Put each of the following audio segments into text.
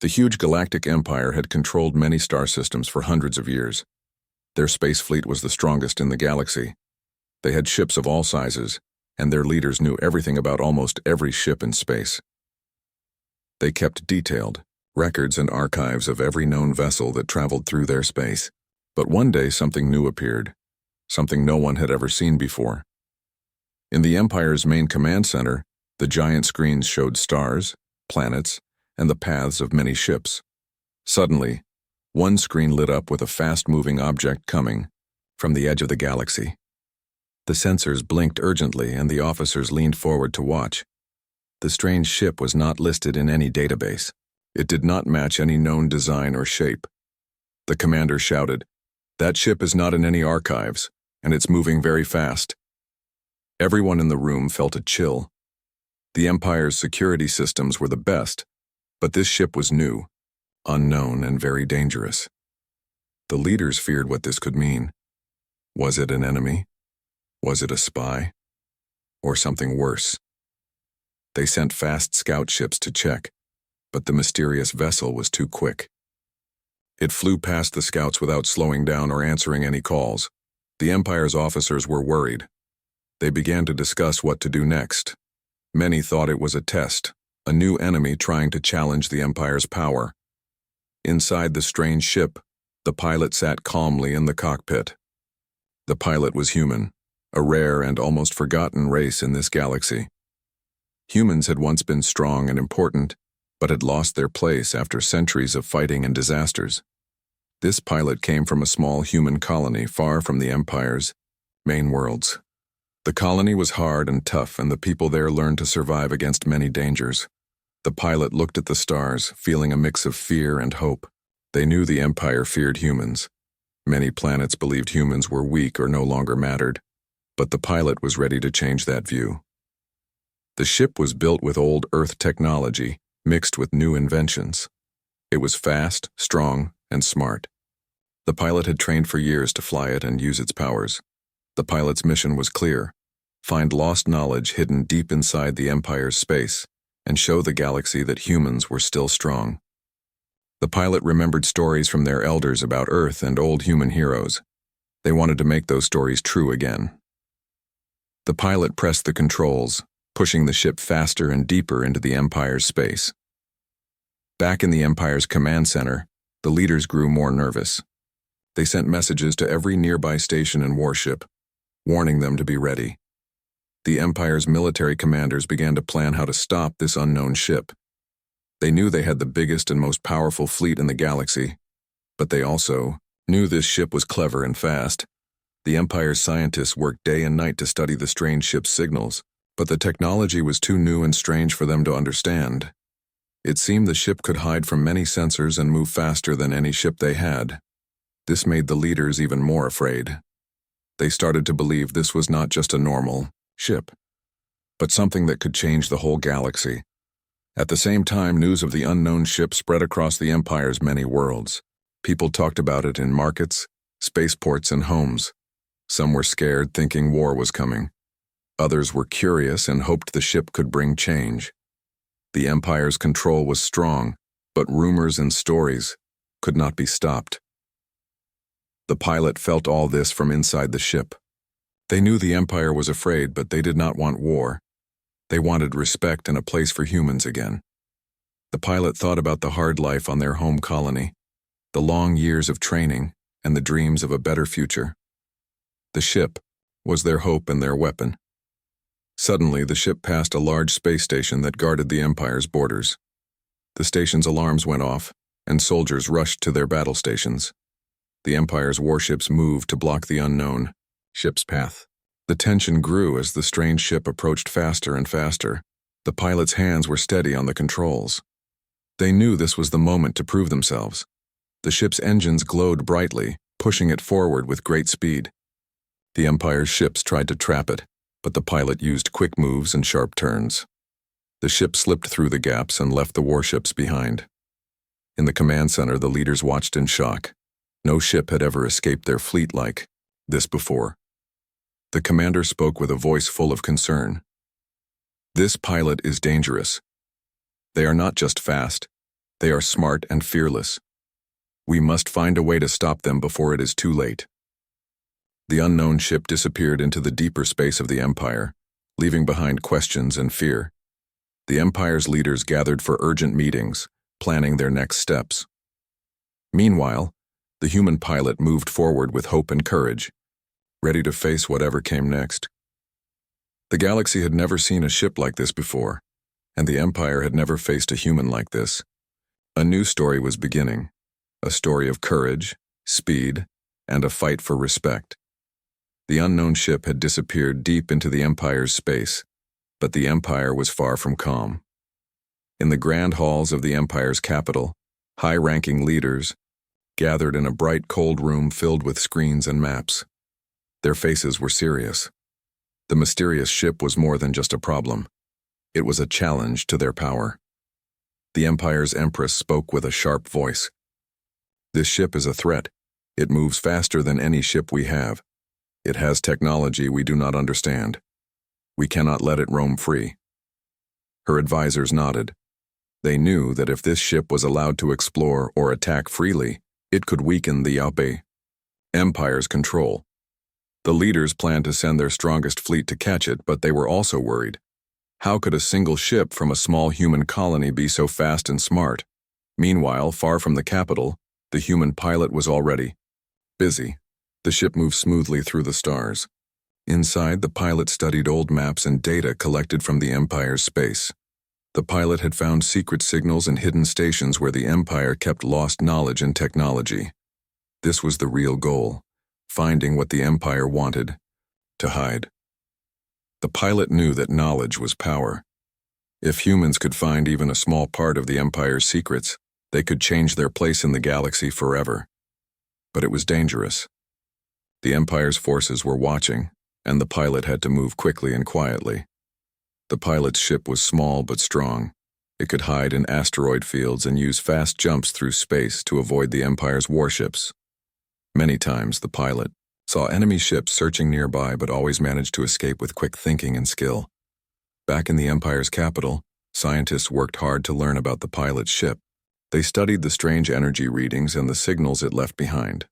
The huge Galactic Empire had controlled many star systems for hundreds of years. Their space fleet was the strongest in the galaxy. They had ships of all sizes, and their leaders knew everything about almost every ship in space. They kept detailed records and archives of every known vessel that traveled through their space. But one day something new appeared, something no one had ever seen before. In the Empire's main command center, the giant screens showed stars, planets, and the paths of many ships. Suddenly, one screen lit up with a fast-moving object coming from the edge of the galaxy. The sensors blinked urgently, and the officers leaned forward to watch. The strange ship was not listed in any database. It did not match any known design or shape. The commander shouted, "That ship is not in any archives, and it's moving very fast." Everyone in the room felt a chill. The Empire's security systems were the best, but this ship was new, unknown, and very dangerous. The leaders feared what this could mean. Was it an enemy? Was it a spy? Or something worse? They sent fast scout ships to check, but the mysterious vessel was too quick. It flew past the scouts without slowing down or answering any calls. The Empire's officers were worried. They began to discuss what to do next. Many thought it was a test, a new enemy trying to challenge the Empire's power. Inside the strange ship, the pilot sat calmly in the cockpit. The pilot was human, a rare and almost forgotten race in this galaxy. Humans had once been strong and important, but had lost their place after centuries of fighting and disasters. This pilot came from a small human colony far from the Empire's main worlds. The colony was hard and tough, and the people there learned to survive against many dangers. The pilot looked at the stars, feeling a mix of fear and hope. They knew the Empire feared humans. Many planets believed humans were weak or no longer mattered, but the pilot was ready to change that view. The ship was built with old Earth technology, mixed with new inventions. It was fast, strong, and smart. The pilot had trained for years to fly it and use its powers. The pilot's mission was clear: find lost knowledge hidden deep inside the Empire's space, and show the galaxy that humans were still strong. The pilot remembered stories from their elders about Earth and old human heroes. They wanted to make those stories true again. The pilot pressed the controls, pushing the ship faster and deeper into the Empire's space. Back in the Empire's command center, the leaders grew more nervous. They sent messages to every nearby station and warship, warning them to be ready. The Empire's military commanders began to plan how to stop this unknown ship. They knew they had the biggest and most powerful fleet in the galaxy, but they also knew this ship was clever and fast. The Empire's scientists worked day and night to study the strange ship's signals, but the technology was too new and strange for them to understand. It seemed the ship could hide from many sensors and move faster than any ship they had. This made the leaders even more afraid. They started to believe this was not just a normal ship, but something that could change the whole galaxy. At the same time, news of the unknown ship spread across the Empire's many worlds. People talked about it in markets, spaceports, and homes. Some were scared, thinking war was coming. Others were curious and hoped the ship could bring change. The Empire's control was strong, but rumors and stories could not be stopped. The pilot felt all this from inside the ship. They knew the Empire was afraid, but they did not want war. They wanted respect and a place for humans again. The pilot thought about the hard life on their home colony, the long years of training, and the dreams of a better future. The ship was their hope and their weapon. Suddenly, the ship passed a large space station that guarded the Empire's borders. The station's alarms went off, and soldiers rushed to their battle stations. The Empire's warships moved to block the unknown ship's path. The tension grew as the strange ship approached faster and faster. The pilot's hands were steady on the controls. They knew this was the moment to prove themselves. The ship's engines glowed brightly, pushing it forward with great speed. The Empire's ships tried to trap it, but the pilot used quick moves and sharp turns. The ship slipped through the gaps and left the warships behind. In the command center, the leaders watched in shock. No ship had ever escaped their fleet like this before. The commander spoke with a voice full of concern. "This pilot is dangerous. They are not just fast, They are smart and fearless. We must find a way to stop them before it is too late. The unknown ship disappeared into the deeper space of the Empire, leaving behind questions and fear. The Empire's leaders gathered for urgent meetings, planning their next steps. Meanwhile, the human pilot moved forward with hope and courage, ready to face whatever came next. The galaxy had never seen a ship like this before, and the Empire had never faced a human like this. A new story was beginning, a story of courage, speed, and a fight for respect. The unknown ship had disappeared deep into the Empire's space, but the Empire was far from calm. In the grand halls of the Empire's capital, high-ranking leaders gathered in a bright, cold room filled with screens and maps. Their faces were serious. The mysterious ship was more than just a problem. It was a challenge to their power. The Empire's Empress spoke with a sharp voice. "This ship is a threat. It moves faster than any ship we have. It has technology we do not understand. We cannot let it roam free." Her advisors nodded. They knew that if this ship was allowed to explore or attack freely, it could weaken the Empire's control. The leaders planned to send their strongest fleet to catch it, but they were also worried. How could a single ship from a small human colony be so fast and smart? Meanwhile, far from the capital, the human pilot was already busy. The ship moved smoothly through the stars. Inside, the pilot studied old maps and data collected from the Empire's space. The pilot had found secret signals and hidden stations where the Empire kept lost knowledge and technology. This was the real goal, finding what the Empire wanted to hide. The pilot knew that knowledge was power. If humans could find even a small part of the Empire's secrets, they could change their place in the galaxy forever. But it was dangerous. The Empire's forces were watching, and the pilot had to move quickly and quietly. The pilot's ship was small but strong. It could hide in asteroid fields and use fast jumps through space to avoid the Empire's warships. Many times, the pilot saw enemy ships searching nearby but always managed to escape with quick thinking and skill. Back in the Empire's capital, scientists worked hard to learn about the pilot's ship. They studied the strange energy readings and the signals it left behind.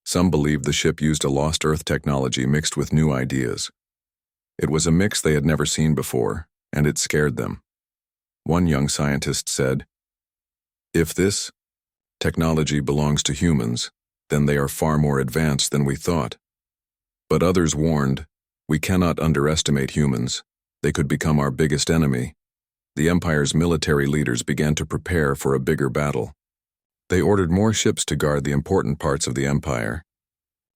Some believed the ship used a lost Earth technology mixed with new ideas. It was a mix they had never seen before, and it scared them. One young scientist said, "If this technology belongs to humans, then they are far more advanced than we thought." But others warned, "We cannot underestimate humans. They could become our biggest enemy." The Empire's military leaders began to prepare for a bigger battle. They ordered more ships to guard the important parts of the Empire.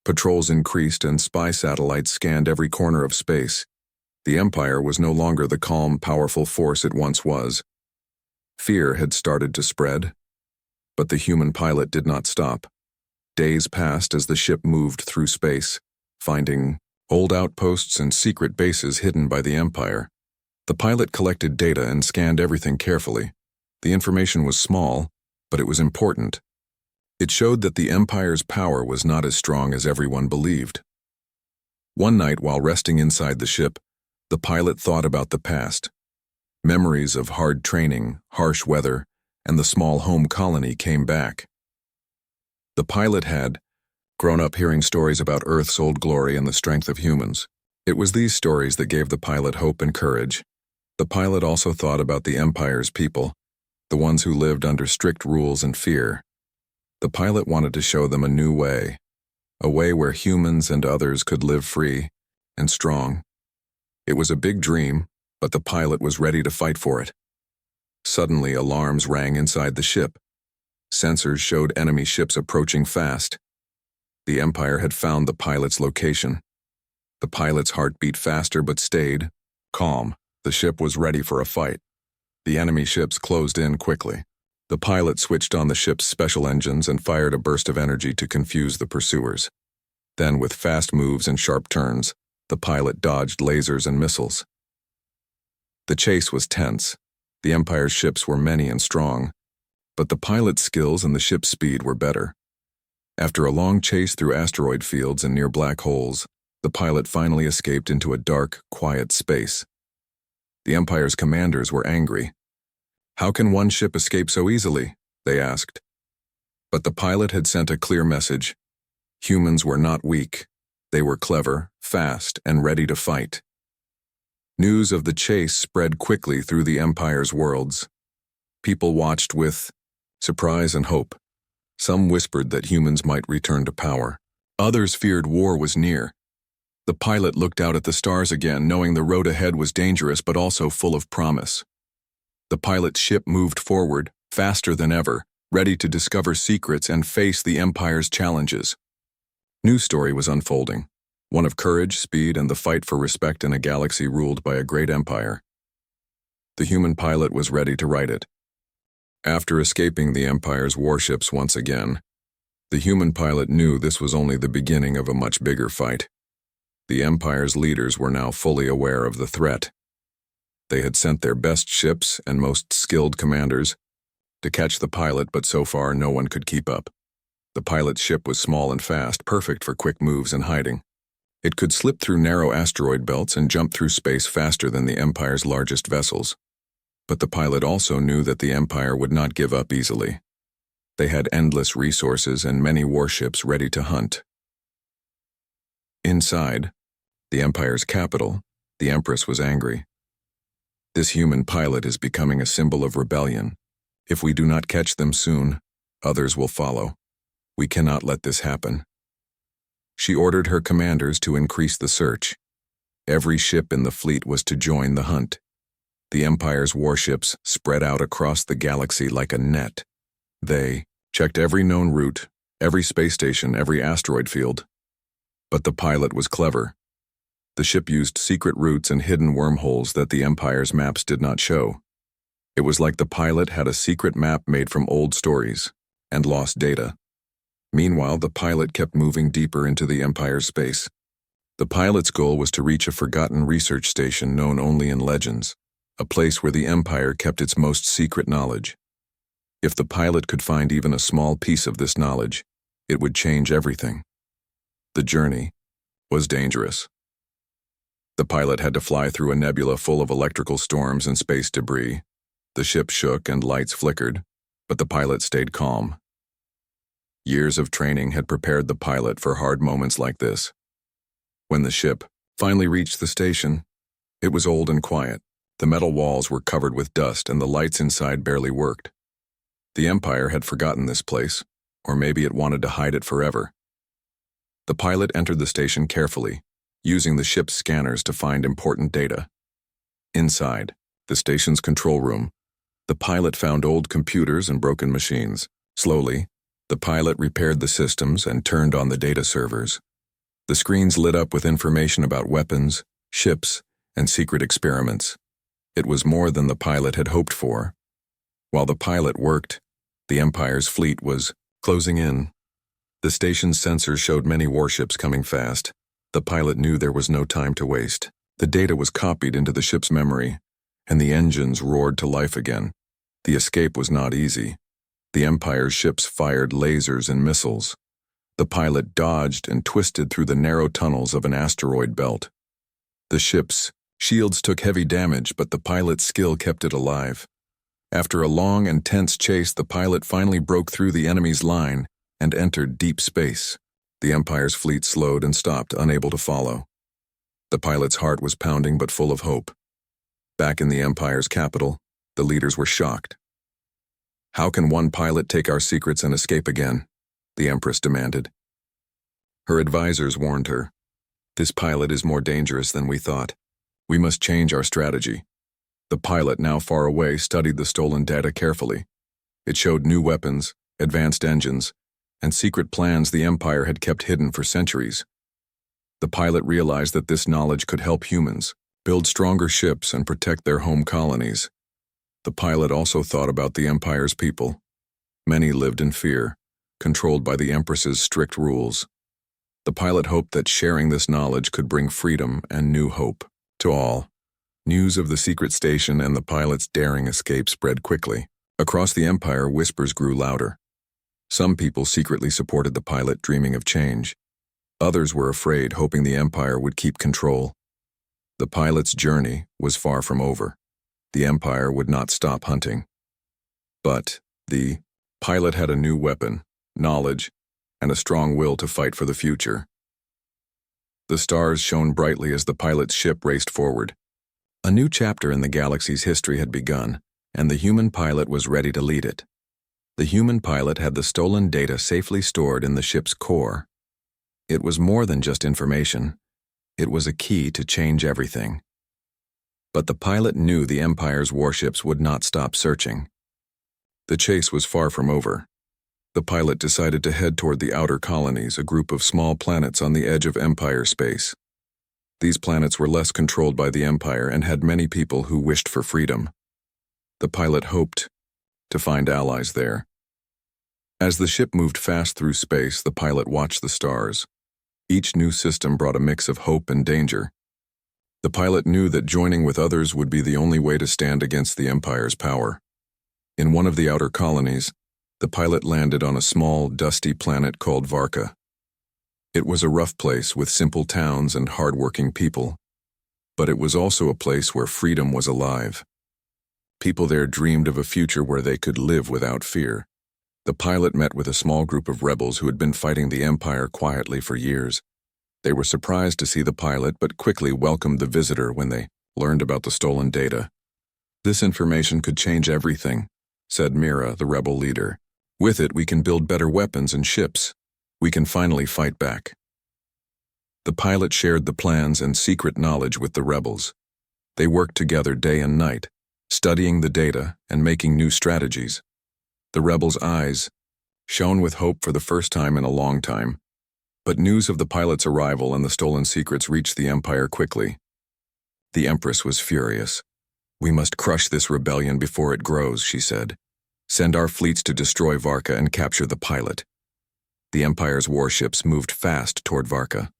Patrols increased and spy satellites scanned every corner of space. The Empire was no longer the calm, powerful force it once was. Fear had started to spread, but the human pilot did not stop. Days passed as the ship moved through space, finding old outposts and secret bases hidden by the Empire. The pilot collected data and scanned everything carefully. The information was small, but it was important. It showed that the Empire's power was not as strong as everyone believed. One night, while resting inside the ship, the pilot thought about the past. Memories of hard training, harsh weather, and the small home colony came back. The pilot had grown up hearing stories about Earth's old glory and the strength of humans. It was these stories that gave the pilot hope and courage. The pilot also thought about the Empire's people, the ones who lived under strict rules and fear. The pilot wanted to show them a new way, a way where humans and others could live free and strong. It was a big dream, but the pilot was ready to fight for it. Suddenly, alarms rang inside the ship. Sensors showed enemy ships approaching fast. The Empire had found the pilot's location. The pilot's heart beat faster but stayed calm. The ship was ready for a fight. The enemy ships closed in quickly. The pilot switched on the ship's special engines and fired a burst of energy to confuse the pursuers. Then, with fast moves and sharp turns, the pilot dodged lasers and missiles. The chase was tense. The Empire's ships were many and strong, but the pilot's skills and the ship's speed were better. After a long chase through asteroid fields and near black holes, the pilot finally escaped into a dark, quiet space. The Empire's commanders were angry. "How can one ship escape so easily?" they asked. But the pilot had sent a clear message. Humans were not weak. They were clever, fast, and ready to fight. News of the chase spread quickly through the Empire's worlds. People watched with surprise and hope. Some whispered that humans might return to power. Others feared war was near. The pilot looked out at the stars again, knowing the road ahead was dangerous but also full of promise. The pilot's ship moved forward, faster than ever, ready to discover secrets and face the Empire's challenges. New story was unfolding, one of courage, speed, and the fight for respect in a galaxy ruled by a great empire. The human pilot was ready to write it. After escaping the Empire's warships once again, the human pilot knew this was only the beginning of a much bigger fight. The Empire's leaders were now fully aware of the threat. They had sent their best ships and most skilled commanders to catch the pilot, but so far no one could keep up. The pilot's ship was small and fast, perfect for quick moves and hiding. It could slip through narrow asteroid belts and jump through space faster than the Empire's largest vessels. But the pilot also knew that the Empire would not give up easily. They had endless resources and many warships ready to hunt. Inside, the Empire's capital, the Empress was angry. "This human pilot is becoming a symbol of rebellion. If we do not catch them soon, others will follow. We cannot let this happen." She ordered her commanders to increase the search. Every ship in the fleet was to join the hunt. The Empire's warships spread out across the galaxy like a net. They checked every known route, every space station, every asteroid field. But the pilot was clever. The ship used secret routes and hidden wormholes that the Empire's maps did not show. It was like the pilot had a secret map made from old stories and lost data. Meanwhile, the pilot kept moving deeper into the Empire's space. The pilot's goal was to reach a forgotten research station known only in legends, a place where the Empire kept its most secret knowledge. If the pilot could find even a small piece of this knowledge, it would change everything. The journey was dangerous. The pilot had to fly through a nebula full of electrical storms and space debris. The ship shook and lights flickered, but the pilot stayed calm. Years of training had prepared the pilot for hard moments like this. When the ship finally reached the station, it was old and quiet. The metal walls were covered with dust and the lights inside barely worked. The Empire had forgotten this place, or maybe it wanted to hide it forever. The pilot entered the station carefully, using the ship's scanners to find important data. Inside, the station's control room, the pilot found old computers and broken machines. Slowly, the pilot repaired the systems and turned on the data servers. The screens lit up with information about weapons, ships, and secret experiments. It was more than the pilot had hoped for. While the pilot worked, the Empire's fleet was closing in. The station's sensors showed many warships coming fast. The pilot knew there was no time to waste. The data was copied into the ship's memory, and the engines roared to life again. The escape was not easy. The Empire's ships fired lasers and missiles. The pilot dodged and twisted through the narrow tunnels of an asteroid belt. The ship's shields took heavy damage, but the pilot's skill kept it alive. After a long and tense chase, the pilot finally broke through the enemy's line and entered deep space. The Empire's fleet slowed and stopped, unable to follow. The pilot's heart was pounding but full of hope. Back in the Empire's capital, the leaders were shocked. "How can one pilot take our secrets and escape again?" the Empress demanded. Her advisors warned her. "This pilot is more dangerous than we thought. We must change our strategy." The pilot, now far away, studied the stolen data carefully. It showed new weapons, advanced engines, and secret plans the Empire had kept hidden for centuries. The pilot realized that this knowledge could help humans build stronger ships and protect their home colonies. The pilot also thought about the Empire's people. Many lived in fear, controlled by the Empress's strict rules. The pilot hoped that sharing this knowledge could bring freedom and new hope to all. News of the secret station and the pilot's daring escape spread quickly. Across the Empire, whispers grew louder. Some people secretly supported the pilot, dreaming of change. Others were afraid, hoping the Empire would keep control. The pilot's journey was far from over. The Empire would not stop hunting. But the pilot had a new weapon, knowledge, and a strong will to fight for the future. The stars shone brightly as the pilot's ship raced forward. A new chapter in the galaxy's history had begun, and the human pilot was ready to lead it. The human pilot had the stolen data safely stored in the ship's core. It was more than just information. It was a key to change everything. But the pilot knew the Empire's warships would not stop searching. The chase was far from over. The pilot decided to head toward the outer colonies, a group of small planets on the edge of Empire space. These planets were less controlled by the Empire and had many people who wished for freedom. The pilot hoped to find allies there. As the ship moved fast through space, the pilot watched the stars. Each new system brought a mix of hope and danger. The pilot knew that joining with others would be the only way to stand against the Empire's power. In one of the outer colonies, the pilot landed on a small, dusty planet called Varka. It was a rough place with simple towns and hard-working people, but it was also a place where freedom was alive. People there dreamed of a future where they could live without fear. The pilot met with a small group of rebels who had been fighting the Empire quietly for years. They were surprised to see the pilot, but quickly welcomed the visitor when they learned about the stolen data. "This information could change everything," said Mira, the rebel leader. "With it, we can build better weapons and ships. We can finally fight back." The pilot shared the plans and secret knowledge with the rebels. They worked together day and night, studying the data and making new strategies. The rebels' eyes shone with hope for the first time in a long time. But news of the pilot's arrival and the stolen secrets reached the Empire quickly. The Empress was furious. "We must crush this rebellion before it grows," she said. "Send our fleets to destroy Varka and capture the pilot." The Empire's warships moved fast toward Varka.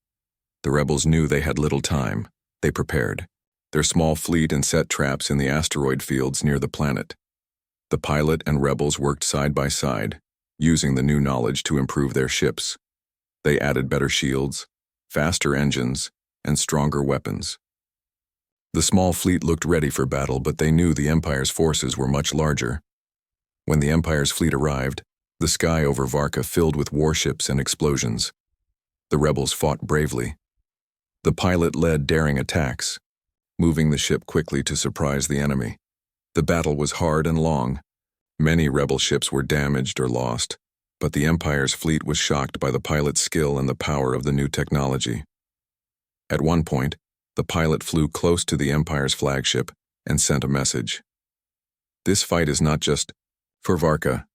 The rebels knew they had little time. They prepared their small fleet and set traps in the asteroid fields near the planet. The pilot and rebels worked side by side, using the new knowledge to improve their ships. They added better shields, faster engines, and stronger weapons. The small fleet looked ready for battle, but they knew the Empire's forces were much larger. When the Empire's fleet arrived, the sky over Varka filled with warships and explosions. The rebels fought bravely. The pilot led daring attacks, moving the ship quickly to surprise the enemy. The battle was hard and long. Many rebel ships were damaged or lost, but the Empire's fleet was shocked by the pilot's skill and the power of the new technology. At one point, the pilot flew close to the Empire's flagship and sent a message. "This fight is not just for Varka.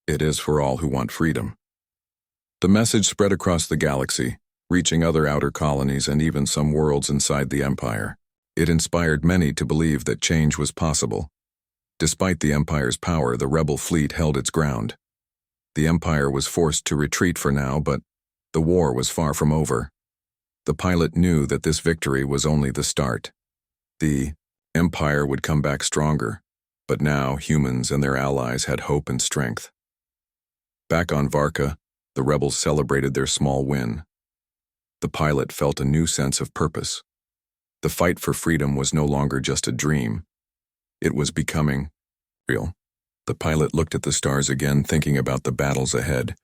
It is for all who want freedom." The message spread across the galaxy, reaching other outer colonies and even some worlds inside the Empire. It inspired many to believe that change was possible. Despite the Empire's power, the rebel fleet held its ground. The Empire was forced to retreat for now, but the war was far from over. The pilot knew that this victory was only the start. The Empire would come back stronger, but now humans and their allies had hope and strength. Back on Varka, the rebels celebrated their small win. The pilot felt a new sense of purpose. The fight for freedom was no longer just a dream. It was becoming real. The pilot looked at the stars again, thinking about the battles ahead.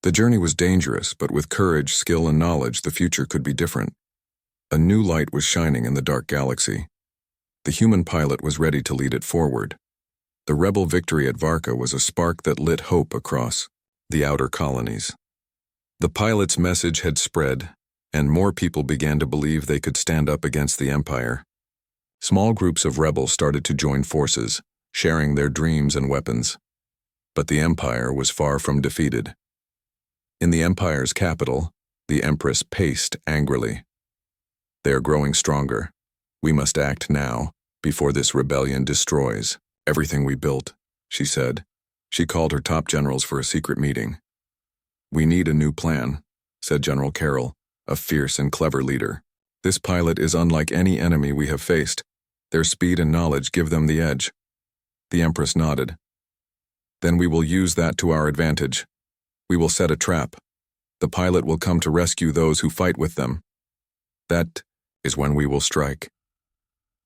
The journey was dangerous, but with courage, skill, and knowledge, the future could be different. A new light was shining in the dark galaxy. The human pilot was ready to lead it forward. The rebel victory at Varka was a spark that lit hope across the outer colonies. The pilot's message had spread, and more people began to believe they could stand up against the Empire. Small groups of rebels started to join forces, sharing their dreams and weapons. But the Empire was far from defeated. In the Empire's capital, the Empress paced angrily. "They are growing stronger. We must act now, before this rebellion destroys everything we built," she said. She called her top generals for a secret meeting. "We need a new plan," said General Carroll, a fierce and clever leader. "This pilot is unlike any enemy we have faced. Their speed and knowledge give them the edge." The Empress nodded. "Then we will use that to our advantage. We will set a trap. The pilot will come to rescue those who fight with them. That is when we will strike."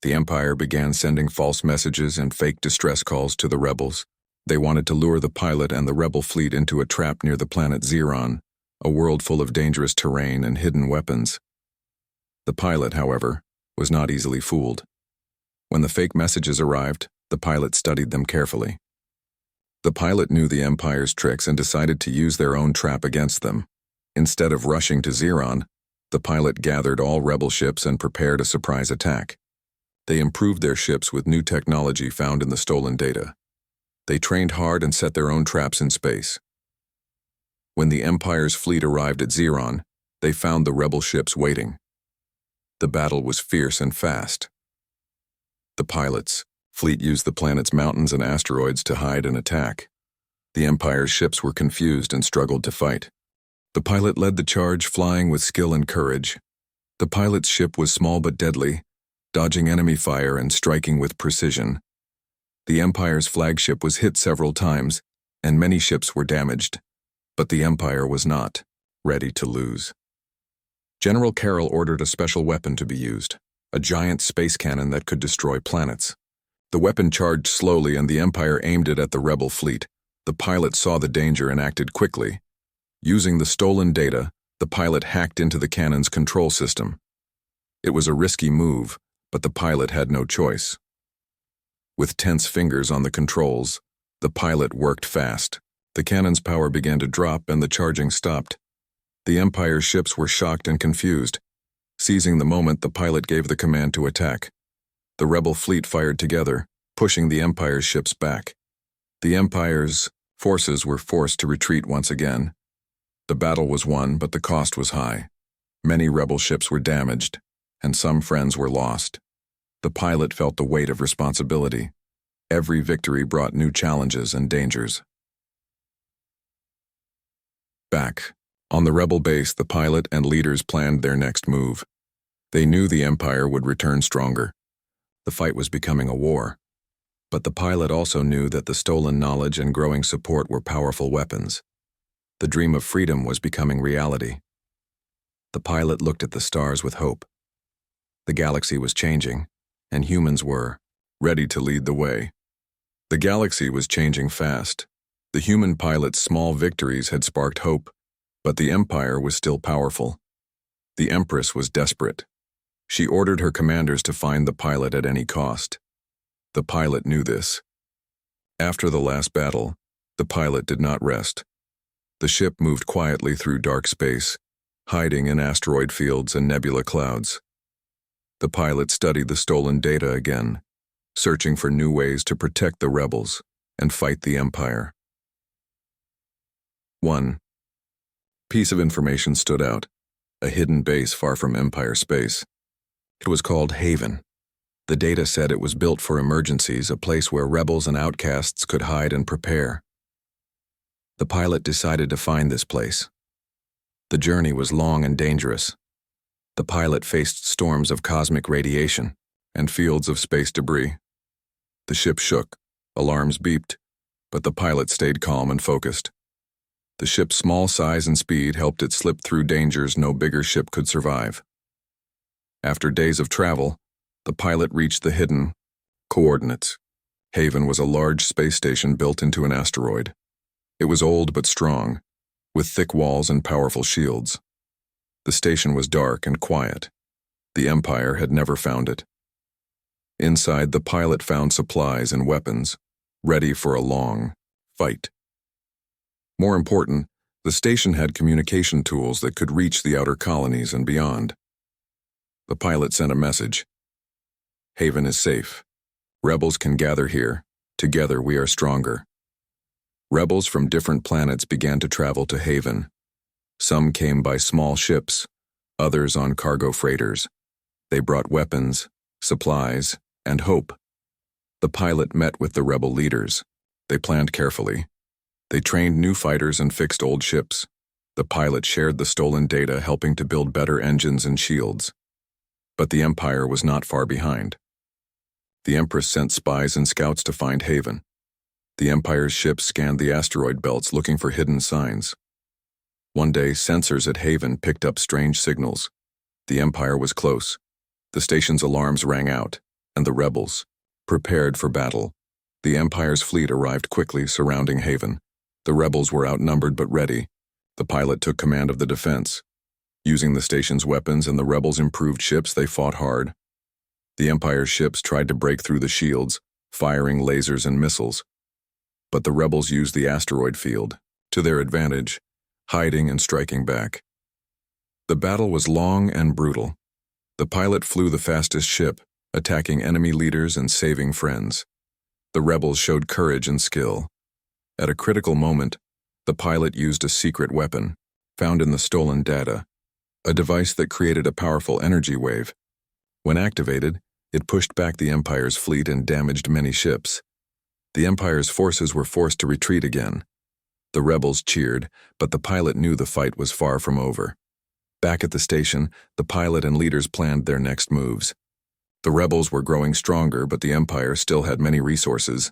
The Empire began sending false messages and fake distress calls to the rebels. They wanted to lure the pilot and the rebel fleet into a trap near the planet Xeron, a world full of dangerous terrain and hidden weapons. The pilot, however, was not easily fooled. When the fake messages arrived, the pilot studied them carefully. The pilot knew the Empire's tricks and decided to use their own trap against them. Instead of rushing to Xeron, the pilot gathered all rebel ships and prepared a surprise attack. They improved their ships with new technology found in the stolen data. They trained hard and set their own traps in space. When the Empire's fleet arrived at Xeron, they found the rebel ships waiting. The battle was fierce and fast. The pilot's fleet used the planet's mountains and asteroids to hide and attack. The Empire's ships were confused and struggled to fight. The pilot led the charge, flying with skill and courage. The pilot's ship was small but deadly, dodging enemy fire and striking with precision. The Empire's flagship was hit several times, and many ships were damaged. But the Empire was not ready to lose. General Carroll ordered a special weapon to be used, a giant space cannon that could destroy planets. The weapon charged slowly and the Empire aimed it at the rebel fleet. The pilot saw the danger and acted quickly. Using the stolen data, the pilot hacked into the cannon's control system. It was a risky move, but the pilot had no choice. With tense fingers on the controls, the pilot worked fast. The cannon's power began to drop and the charging stopped. The Empire's ships were shocked and confused. Seizing the moment, the pilot gave the command to attack. The rebel fleet fired together, pushing the Empire's ships back. The Empire's forces were forced to retreat once again. The battle was won, but the cost was high. Many rebel ships were damaged, and some friends were lost. The pilot felt the weight of responsibility. Every victory brought new challenges and dangers. Back on the rebel base, the pilot and leaders planned their next move. They knew the Empire would return stronger. The fight was becoming a war. But the pilot also knew that the stolen knowledge and growing support were powerful weapons. The dream of freedom was becoming reality. The pilot looked at the stars with hope. The galaxy was changing, and humans were ready to lead the way. The galaxy was changing fast. The human pilot's small victories had sparked hope, but the Empire was still powerful. The Empress was desperate. She ordered her commanders to find the pilot at any cost. The pilot knew this. After the last battle, the pilot did not rest. The ship moved quietly through dark space, hiding in asteroid fields and nebula clouds. The pilot studied the stolen data again, searching for new ways to protect the rebels and fight the Empire. 1. Piece of information stood out, a hidden base far from Empire space. It was called Haven. The data said it was built for emergencies, a place where rebels and outcasts could hide and prepare. The pilot decided to find this place. The journey was long and dangerous. The pilot faced storms of cosmic radiation and fields of space debris. The ship shook, alarms beeped, but the pilot stayed calm and focused. The ship's small size and speed helped it slip through dangers no bigger ship could survive. After days of travel, the pilot reached the hidden coordinates. Haven was a large space station built into an asteroid. It was old but strong, with thick walls and powerful shields. The station was dark and quiet. The Empire had never found it. Inside, the pilot found supplies and weapons, ready for a long fight. More important, the station had communication tools that could reach the outer colonies and beyond. The pilot sent a message. Haven is safe. Rebels can gather here. Together we are stronger. Rebels from different planets began to travel to Haven. Some came by small ships, others on cargo freighters. They brought weapons, supplies, and hope. The pilot met with the rebel leaders. They planned carefully. They trained new fighters and fixed old ships. The pilot shared the stolen data, helping to build better engines and shields. But the Empire was not far behind. The Empress sent spies and scouts to find Haven. The Empire's ships scanned the asteroid belts looking for hidden signs. One day, sensors at Haven picked up strange signals. The Empire was close. The station's alarms rang out, and the rebels prepared for battle. The Empire's fleet arrived quickly, surrounding Haven. The rebels were outnumbered but ready. The pilot took command of the defense. Using the station's weapons and the rebels' improved ships, they fought hard. The Empire's ships tried to break through the shields, firing lasers and missiles. But the rebels used the asteroid field, to their advantage, hiding and striking back. The battle was long and brutal. The pilot flew the fastest ship, attacking enemy leaders and saving friends. The rebels showed courage and skill. At a critical moment, the pilot used a secret weapon, found in the stolen data, a device that created a powerful energy wave. When activated, it pushed back the Empire's fleet and damaged many ships. The Empire's forces were forced to retreat again. The rebels cheered, but the pilot knew the fight was far from over. Back at the station, the pilot and leaders planned their next moves. The rebels were growing stronger, but the Empire still had many resources.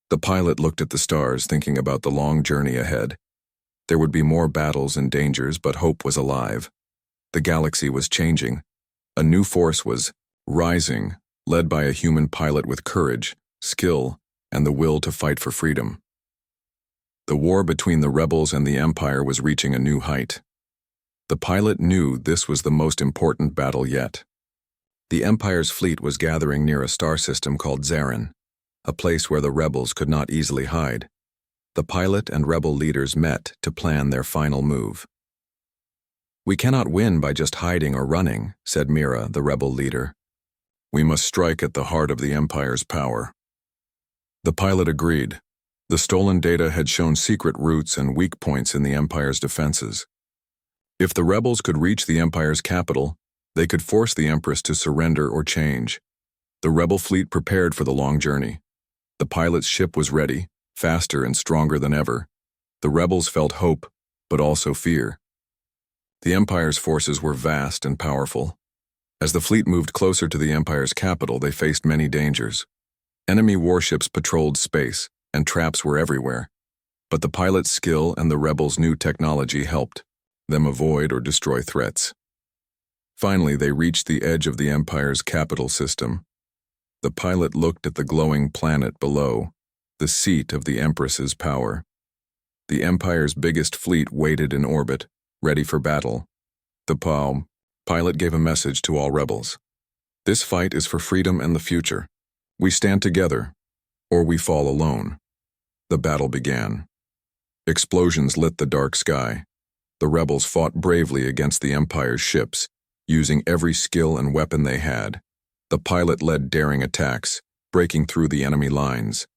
The pilot looked at the stars, thinking about the long journey ahead. There would be more battles and dangers, but hope was alive. The galaxy was changing. A new force was rising, led by a human pilot with courage, skill, and the will to fight for freedom. The war between the rebels and the Empire was reaching a new height. The pilot knew this was the most important battle yet. The Empire's fleet was gathering near a star system called Zarin, a place where the rebels could not easily hide. The pilot and rebel leaders met to plan their final move. "We cannot win by just hiding or running," said Mira, the rebel leader. "We must strike at the heart of the Empire's power." The pilot agreed. The stolen data had shown secret routes and weak points in the Empire's defenses. If the rebels could reach the Empire's capital, they could force the Empress to surrender or change. The rebel fleet prepared for the long journey. The pilot's ship was ready, faster and stronger than ever. The rebels felt hope, but also fear. The Empire's forces were vast and powerful. As the fleet moved closer to the Empire's capital, they faced many dangers. Enemy warships patrolled space, and traps were everywhere. But the pilot's skill and the rebels' new technology helped them avoid or destroy threats. Finally, they reached the edge of the Empire's capital system. The pilot looked at the glowing planet below, the seat of the Empress's power. The Empire's biggest fleet waited in orbit, ready for battle. The pilot gave a message to all rebels. "This fight is for freedom and the future. We stand together, or we fall alone." The battle began. Explosions lit the dark sky. The rebels fought bravely against the Empire's ships, using every skill and weapon they had. The pilot led daring attacks, breaking through the enemy lines.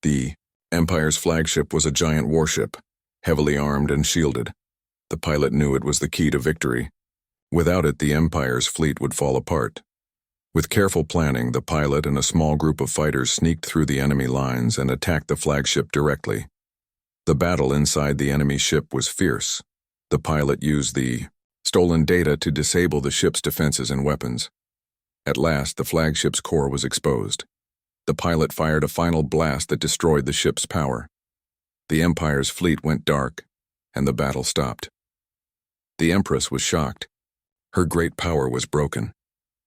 The Empire's flagship was a giant warship, heavily armed and shielded. The pilot knew it was the key to victory. Without it, the Empire's fleet would fall apart. With careful planning, the pilot and a small group of fighters sneaked through the enemy lines and attacked the flagship directly. The battle inside the enemy ship was fierce. The pilot used the stolen data to disable the ship's defenses and weapons. At last, the flagship's core was exposed. The pilot fired a final blast that destroyed the ship's power. The Empire's fleet went dark, and the battle stopped. The Empress was shocked. Her great power was broken.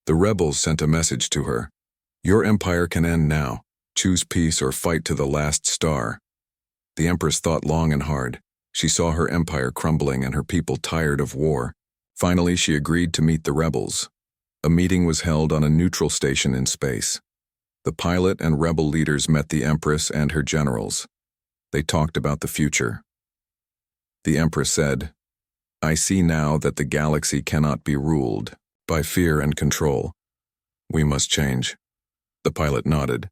The rebels sent a message to her. "Your empire can end now. Choose peace or fight to the last star." The Empress thought long and hard. She saw her empire crumbling and her people tired of war. Finally, she agreed to meet the rebels. A meeting was held on a neutral station in space. The pilot and rebel leaders met the Empress and her generals. They talked about the future. The Empress said, "I see now that the galaxy cannot be ruled by fear and control. We must change." The pilot nodded.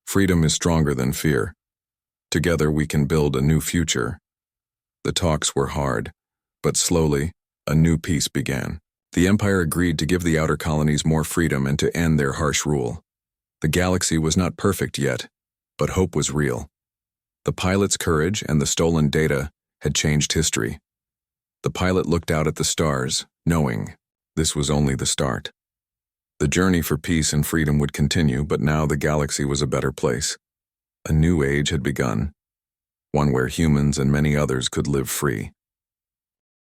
"Freedom is stronger than fear. Together we can build a new future." The talks were hard, but slowly, a new peace began. The Empire agreed to give the outer colonies more freedom and to end their harsh rule. The galaxy was not perfect yet, but hope was real. The pilot's courage and the stolen data had changed history. The pilot looked out at the stars, knowing this was only the start. The journey for peace and freedom would continue, but now the galaxy was a better place. A new age had begun, one where humans and many others could live free.